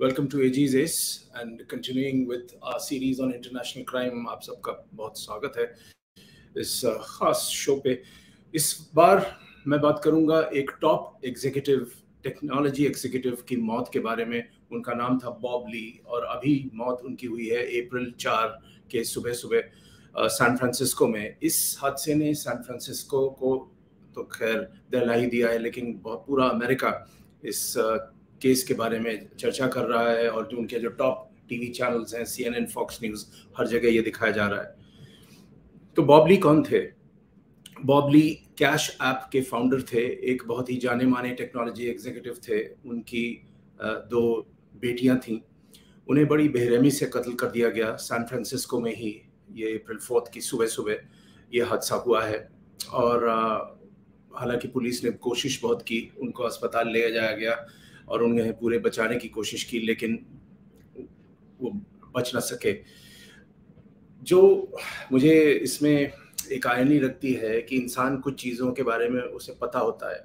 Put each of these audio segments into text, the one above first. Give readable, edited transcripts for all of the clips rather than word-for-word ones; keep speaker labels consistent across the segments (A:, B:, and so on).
A: Welcome to AG's Ace and continuing with our series on international crime. आप सबका बहुत स्वागत है इस खास शो पे। इस बार मैं बात करूंगा एक टॉप एग्जीक्यूटिव, टेक्नोलॉजी एग्जीक्यूटिव की मौत के बारे में। उनका नाम था बॉब ली और अभी मौत उनकी हुई है अप्रैल 4 के सुबह सुबह सैन फ्रांसिस्को में। इस हादसे ने सैन फ्रांसिस्को को तो खैर दहला ही दिया है, लेकिन पूरा अमेरिका इस केस के बारे में चर्चा कर रहा है और जो उनके जो टॉप टीवी चैनल्स हैं, CNN, फॉक्स न्यूज़, हर जगह ये दिखाया जा रहा है। तो बॉब ली कौन थे? बॉब ली कैश ऐप के फाउंडर थे, एक बहुत ही जाने माने टेक्नोलॉजी एग्जीक्यूटिव थे। उनकी 2 बेटियां थीं। उन्हें बड़ी बेरहमी से कत्ल कर दिया गया सैन फ्रांसिस्को में ही। ये अप्रैल 4 की सुबह सुबह ये हादसा हुआ है और हालांकि पुलिस ने कोशिश बहुत की, उनको अस्पताल ले जाया गया और उन्हें पूरे बचाने की कोशिश की, लेकिन वो बच ना सके। जो मुझे इसमें एक आयरनी लगती है कि इंसान कुछ चीज़ों के बारे में उसे पता होता है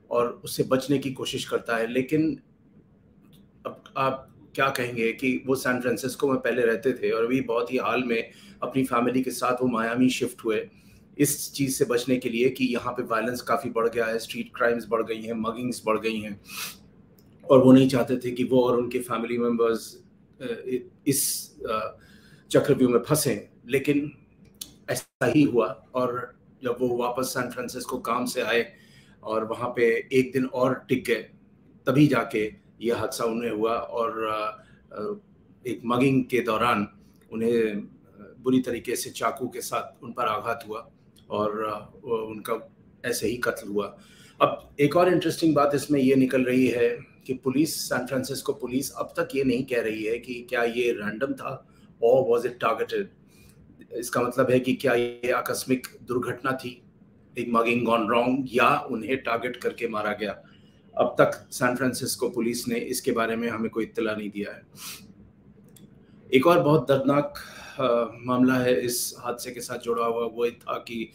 A: और उससे बचने की कोशिश करता है, लेकिन अब आप क्या कहेंगे कि वो सैन फ्रांसिस्को में पहले रहते थे और अभी बहुत ही हाल में अपनी फैमिली के साथ वो मायामी शिफ्ट हुए इस चीज़ से बचने के लिए कि यहाँ पे वायलेंस काफ़ी बढ़ गया है, स्ट्रीट क्राइम्स बढ़ गई हैं, मगिंग्स बढ़ गई हैं, और वो नहीं चाहते थे कि वो और उनके फैमिली मेम्बर्स इस चक्रव्यूह में फंसें। लेकिन ऐसा ही हुआ और जब वो वापस सैन फ्रांसिस्को काम से आए और वहाँ पे एक दिन और टिक गए, तभी जाके ये हादसा उन्हें हुआ और एक मगिंग के दौरान उन्हें बुरी तरीके से चाकू के साथ उन पर आघात हुआ और उनका ऐसे ही कत्ल हुआ। अब एक और इंटरेस्टिंग बात इसमें ये निकल रही है कि पुलिस, सैन फ्रांसिस्को पुलिस अब तक ये नहीं कह रही है कि क्या ये रैंडम था और वाज इट टारगेटेड। इसका मतलब है कि क्या ये आकस्मिक दुर्घटना थी, एक मगिंग गॉन रॉन्ग, या उन्हें टारगेट करके मारा गया। अब तक सैन फ्रांसिस्को पुलिस ने इसके बारे में हमें कोई इत्तला नहीं दिया है। एक और बहुत दर्दनाक मामला है इस हादसे के साथ जुड़ा हुआ, वो था कि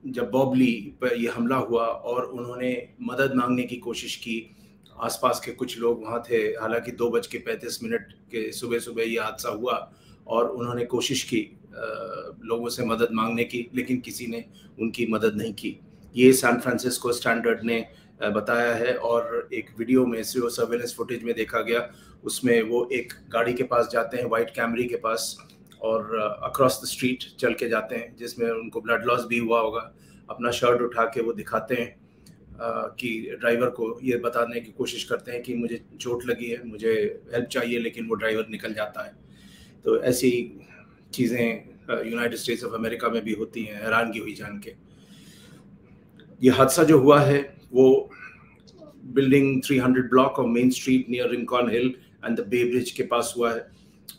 A: जब बॉब ली पर यह हमला हुआ और उन्होंने मदद मांगने की कोशिश की, आसपास के कुछ लोग वहाँ थे। हालांकि 2:35 के सुबह सुबह ये हादसा हुआ और उन्होंने कोशिश की लोगों से मदद मांगने की, लेकिन किसी ने उनकी मदद नहीं की। ये सैन फ्रांसिस्को स्टैंडर्ड ने बताया है और एक वीडियो में सर्वेलेंस फुटेज में देखा गया, उसमें वो एक गाड़ी के पास जाते हैं, वाइट कैमरी के पास, और अक्रॉस द स्ट्रीट चल के जाते हैं, जिसमें उनको ब्लड लॉस भी हुआ होगा। अपना शर्ट उठा के वो दिखाते हैं कि ड्राइवर को ये बताने की कोशिश करते हैं कि मुझे चोट लगी है, मुझे हेल्प चाहिए, लेकिन वो ड्राइवर निकल जाता है। तो ऐसी चीज़ें यूनाइटेड स्टेट्स ऑफ अमेरिका में भी होती हैं, हैरानगी हुई जान के। ये हादसा जो हुआ है वो building 300 block of Main Street near Rincon Hill and the Bay Bridge के पास हुआ है।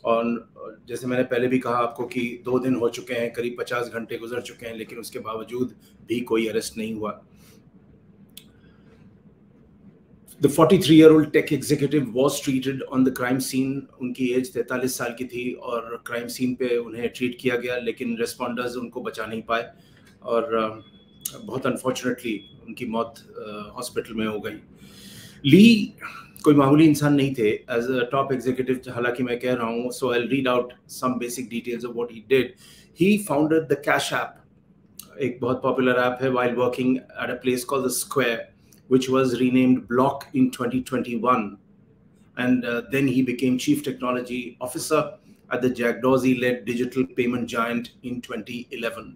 A: और जैसे मैंने पहले भी कहा आपको कि 2 दिन हो चुके हैं, करीब 50 घंटे गुजर चुके हैं, लेकिन उसके बावजूद भी कोई अरेस्ट नहीं हुआ। The 43-year-old tech executive was treated on the crime scene. उनकी एज 43 साल की थी और क्राइम सीन पे उन्हें ट्रीट किया गया, लेकिन रेस्पॉन्डर्स उनको बचा नहीं पाए और बहुत अनफॉर्चुनेटली उनकी मौत हॉस्पिटल में हो गई। ली कोई मामूली इंसान नहीं थे एज अ टॉप एग्जीक्यूटिव, हालांकि मैं कह रहा हूँ, so I will read out some basic details of what he did. He founded the Cash App, एक बहुत पॉपुलर ऐप है, while working at a place called the Square, which was renamed Block in 2021, and then he became Chief Technology Officer at the Jack Dorsey-led digital payment giant in 2011.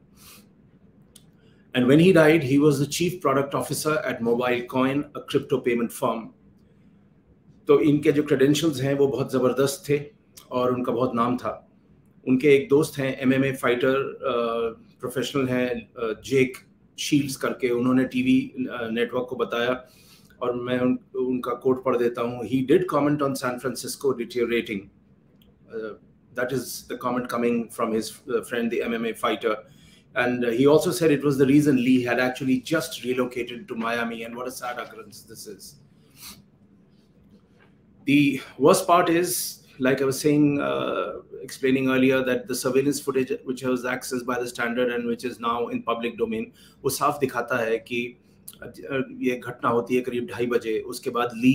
A: And when he died, he was the Chief Product Officer at MobileCoin, a crypto payment firm. तो इनके जो credentials हैं वो बहुत ज़बरदस्त थे और उनका बहुत नाम था। उनके एक दोस्त हैं, MMA फाइटर प्रोफेशनल हैं, जेक शील्ड्स करके, उन्होंने टीवी नेटवर्क को बताया और मैं उनका कोट पढ़ देता हूँ। He did comment on San Francisco deteriorating. That is the comment coming from his friend, the MMA fighter. And he also said it was the reason Lee had actually just relocated to Miami, and what a sad occurrence this is. The worst part is, like I was saying, explaining earlier, that the surveillance footage which was accessed by the Standard and which is now in public domain, वो साफ दिखाता है कि ये घटना होती है करीब 2:30 बजे। उसके बाद ली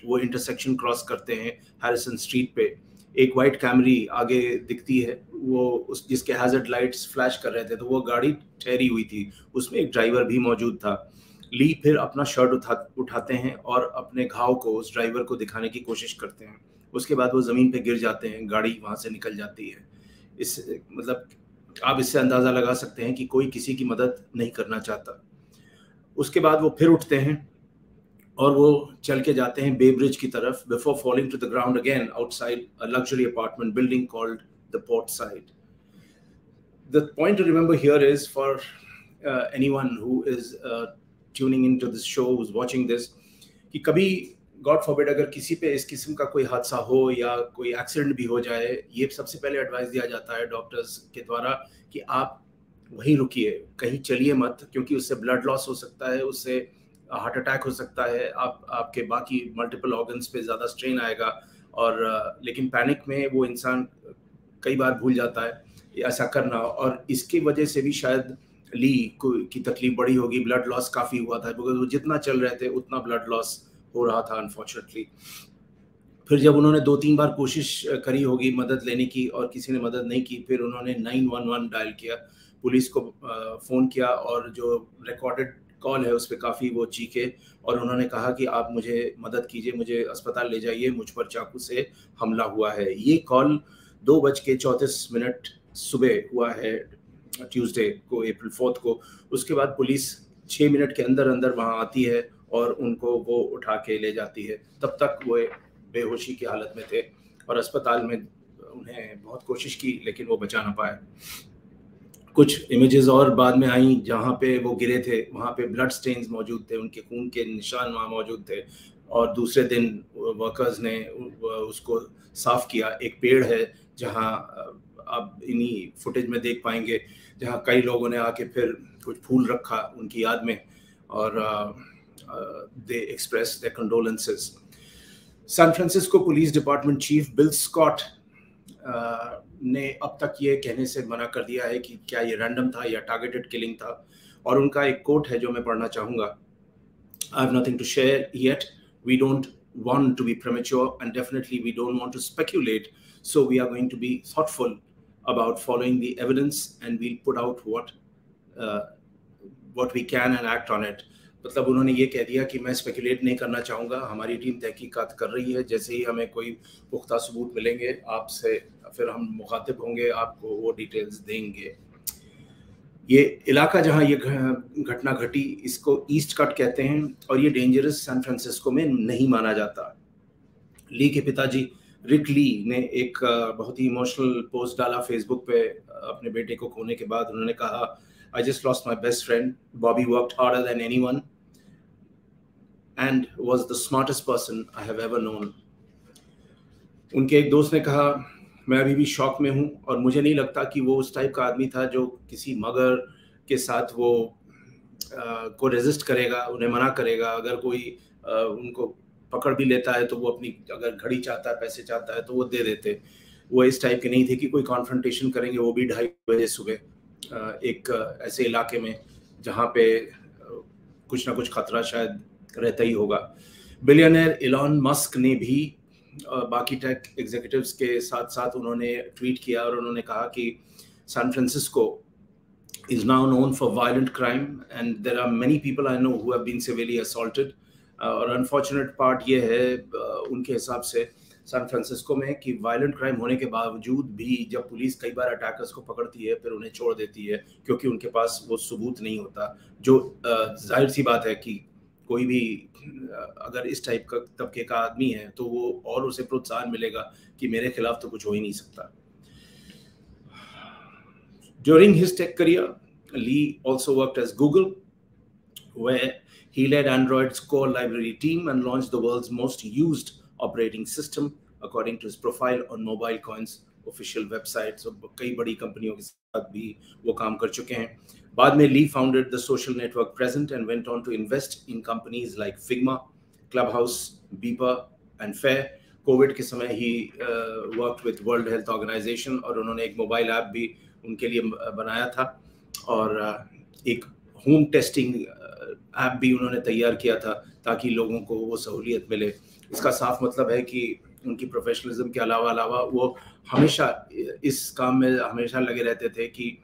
A: वो इंटरसेक्शन क्रॉस करते हैं हैरिसन स्ट्रीट पे, एक वाइट कैमरी आगे दिखती है, वो उस जिसके हैजर्ड लाइट्स फ्लैश कर रहे थे, तो वो गाड़ी ठहरी हुई थी, उसमें एक ड्राइवर भी मौजूद था। ली फिर अपना शर्ट उठाते हैं और अपने घाव को उस ड्राइवर को दिखाने की कोशिश करते हैं। उसके बाद वो ज़मीन पे गिर जाते हैं, गाड़ी वहाँ से निकल जाती है। इस मतलब आप इससे अंदाज़ा लगा सकते हैं कि कोई किसी की मदद नहीं करना चाहता। उसके बाद वो फिर उठते हैं और वो चल के जाते हैं बे ब्रिज की तरफ, before falling to the ground again outside a luxury apartment building called the port side. The point to remember here is for anyone who is tuning into this show, who's watching this, कि कभी God forbid अगर किसी पे इस किस्म का कोई हादसा हो या कोई एक्सीडेंट भी हो जाए, ये सबसे पहले एडवाइस दिया जाता है डॉक्टर्स के द्वारा कि आप वहीं रुकिए, कहीं चलिए मत, क्योंकि उससे ब्लड लॉस हो सकता है, उससे हार्ट अटैक हो सकता है, आपके बाकी मल्टीपल ऑर्गन्स पे ज़्यादा स्ट्रेन आएगा। और लेकिन पैनिक में वो इंसान कई बार भूल जाता है ऐसा करना, और इसकी वजह से भी शायद ली की तकलीफ बड़ी होगी, ब्लड लॉस काफ़ी हुआ था, बिकॉज वो जितना चल रहे थे उतना ब्लड लॉस हो रहा था अनफॉर्चुनेटली। फिर जब उन्होंने 2-3 बार कोशिश करी होगी मदद लेने की और किसी ने मदद नहीं की, फिर उन्होंने 911 डायल किया, पुलिस को फ़ोन किया, और जो रिकॉर्डेड कॉल है उस पर काफ़ी वो चीखे और उन्होंने कहा कि आप मुझे मदद कीजिए, मुझे अस्पताल ले जाइए, मुझ पर चाकू से हमला हुआ है। ये कॉल 2:34 सुबह हुआ है ट्यूसडे को, अप्रैल 4 को। उसके बाद पुलिस 6 मिनट के अंदर अंदर वहाँ आती है और उनको वो उठा के ले जाती है। तब तक वो बेहोशी की हालत में थे और अस्पताल में उन्हें बहुत कोशिश की लेकिन वो बचा ना पाए। कुछ इमेजेस और बाद में आई जहाँ पे वो गिरे थे, वहाँ पे ब्लड स्टेन्स मौजूद थे, उनके खून के निशान वहाँ मौजूद थे। और दूसरे दिन वर्कर्स ने उसको साफ किया। एक पेड़ है जहाँ आप इन्हीं फुटेज में देख पाएंगे, जहाँ कई लोगों ने आके फिर कुछ फूल रखा उनकी याद में और they express their condolences. San Francisco Police Department Chief Bill Scott ने अब तक ये कहने से मना कर दिया है कि क्या ये रैंडम था या टारगेटेड किलिंग था, और उनका एक कोट है जो मैं पढ़ना चाहूँगा। I have nothing to share yet. We don't want to be premature and definitely we don't want to speculate. So we are going to be thoughtful about following the evidence and we'll put out what we can and act on it. मतलब उन्होंने ये कह दिया कि मैं speculate नहीं करना चाहूँगा, हमारी टीम तहकीकात कर रही है, जैसे ही हमें कोई पुख्ता सबूत मिलेंगे आपसे फिर हम मुखातिब होंगे, आपको वो डिटेल्स देंगे। ये इलाका जहाँ ये घटना घटी इसको ईस्ट कट कहते हैं और ये डेंजरस सैन फ्रांसिस्को में नहीं माना जाता। ली के पिताजी रिक ली ने एक बहुत ही इमोशनल पोस्ट डाला फेसबुक पे अपने बेटे को खोने के बाद। उन्होंने कहा, I just lost my best friend. Bobby worked harder than anyone and was the smartest person I have ever known. उनके एक दोस्त ने कहा, मैं अभी भी शॉक में हूँ और मुझे नहीं लगता कि वो उस टाइप का आदमी था जो किसी मगर के साथ वो को रेजिस्ट करेगा, उन्हें मना करेगा। अगर कोई उनको पकड़ भी लेता है तो वो अपनी अगर घड़ी चाहता है, पैसे चाहता है तो वो दे देते। वो इस टाइप के नहीं थे कि कोई कॉन्फ्रंटेशन करेंगे, वो भी 2:30 बजे सुबह एक ऐसे इलाके में जहाँ पे कुछ ना कुछ खतरा शायद रहता ही होगा। बिलियनर इलॉन मस्क ने भी बाकी टेक एग्जीक्यूटिव्स के साथ साथ उन्होंने ट्वीट किया और उन्होंने कहा कि San Francisco is now known for violent crime and there are many people I know who have been severely assaulted. और अनफॉर्चुनेट पार्ट ये है उनके हिसाब से सैन फ्रांसिस्को में कि वायलेंट क्राइम होने के बावजूद भी जब पुलिस कई बार अटैकर्स को पकड़ती है फिर उन्हें छोड़ देती है क्योंकि उनके पास वो सबूत नहीं होता। जो जाहिर सी बात है कि कोई भी अगर इस टाइप का तबके का आदमी है तो वो और उसे प्रोत्साहन मिलेगा कि मेरे खिलाफ तो कुछ हो ही नहीं सकता। During his tech career, Lee also worked as Google, where he led Android's core library team and launched the world's most used operating system, according to his profile on MobileCoin's official website. So, कई बड़ी कंपनियों के साथ भी वो काम कर चुके हैं। बाद में Lee founded the social network Present and went on to invest in companies like Figma, Clubhouse, Beeper, and Fair. Covid के समय ही worked with World Health Organization और उन्होंने एक मोबाइल ऐप भी उनके लिए बनाया था और एक होम टेस्टिंग ऐप भी उन्होंने तैयार किया था ताकि लोगों को वो सहूलियत मिले। इसका साफ मतलब है कि उनकी प्रोफेशनलिज्म के अलावा वो हमेशा इस काम में हमेशा लगे रहते थे कि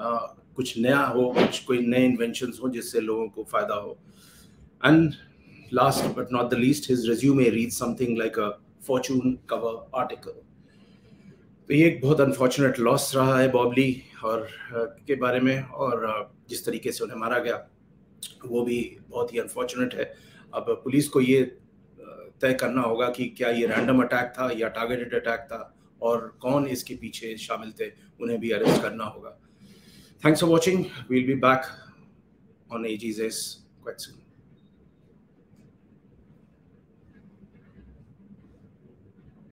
A: कुछ नया हो, कोई नए इन्वेंशंस हो जिससे लोगों को फायदा हो. And last but not the least, his resume reads something like a Fortune cover article. तो ये एक बहुत अनफॉर्चुनेट लॉस रहा है बॉब ली और के बारे में, और जिस तरीके से उन्हें मारा गया वो भी बहुत ही अनफॉर्चुनेट है. अब पुलिस को ये तय करना होगा कि क्या ये रैंडम अटैक था या टारगेटेड अटैक था, और कौन इसके पीछे शामिल थे, उन्हें भी अरेस्ट करना होगा. Thanks for watching. We'll be back on AG's quite soon.